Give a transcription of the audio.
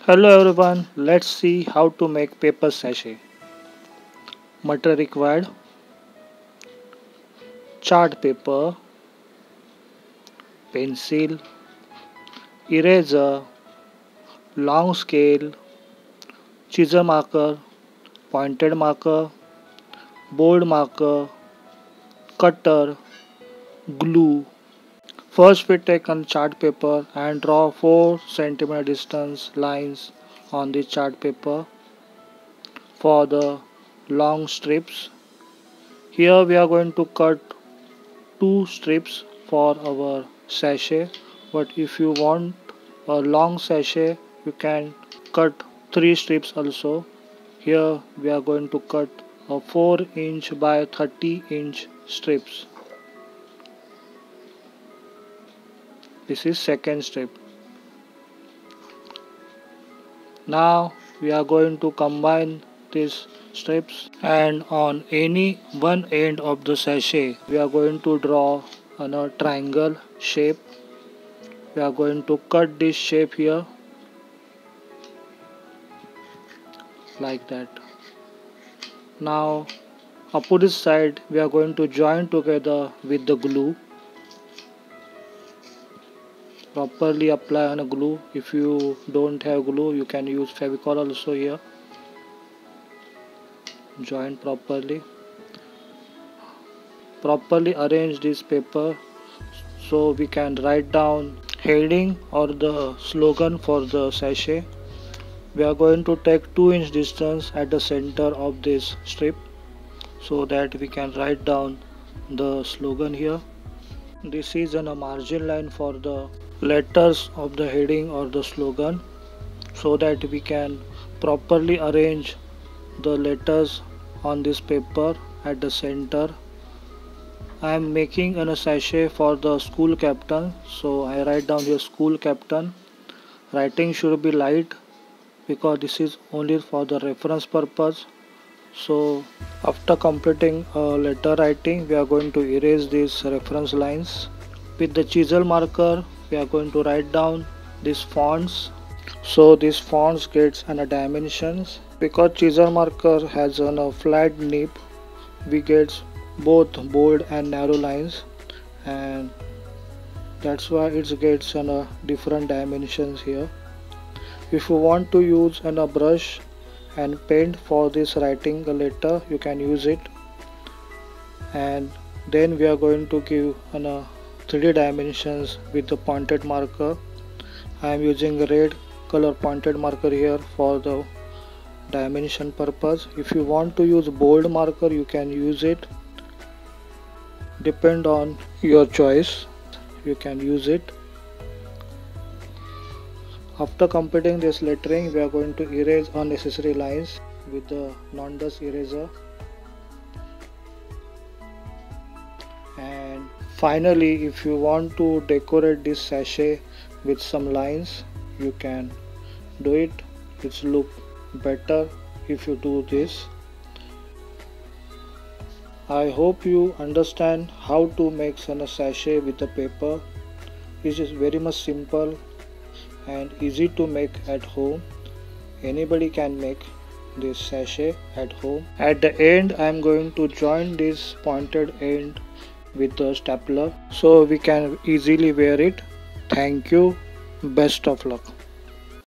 Hello everyone, let's see how to make paper sachet. Material required: chart paper, pencil, eraser, long scale, chisel marker, pointed marker, bold marker, cutter, glue. First we take on chart paper and draw 4 cm distance lines on the chart paper for the long strips. Here we are going to cut 2 strips for our sachet, but if you want a long sachet you can cut 3 strips also. Here we are going to cut a 4" by 30" strips. This is second strip. Now we are going to combine these strips, and on any one end of the sachet we are going to draw a triangle shape. We are going to cut this shape here like that. Now opposite side we are going to join together with the glue. Properly apply on a glue. If you don't have glue you can use Fevicol also here. Join properly. Properly arrange this paper so we can write down heading or the slogan for the sachet. We are going to take 2" distance at the center of this strip so that we can write down the slogan here. This is a margin line for the letters of the heading or the slogan, so that we can properly arrange the letters on this paper at the center. I am making a sachet for the school captain, so I write down here school captain. Writing should be light because this is only for the reference purpose. So after completing letter writing we are going to erase these reference lines. With the chisel marker we are going to write down these fonts. So these fonts gets and dimensions. Because chisel marker has a flat nib, we get both bold and narrow lines, and that's why it gets different dimensions here. If you want to use a brush and paint for this writing a letter, you can use it. And then we are going to give 3D dimensions with the pointed marker. I am using red color pointed marker here for the dimension purpose. If you want to use bold marker you can use it. Depend on your choice, you can use it. After completing this lettering we are going to erase unnecessary lines with the non-dust eraser. And finally, if you want to decorate this sachet with some lines you can do it. It's look better if you do this. I hope you understand how to make a sachet with the paper. It is very much simple and easy to make at home. Anybody can make this sachet at home. At the end I am going to join this pointed end with the stapler so we can easily wear it. Thank you. Best of luck.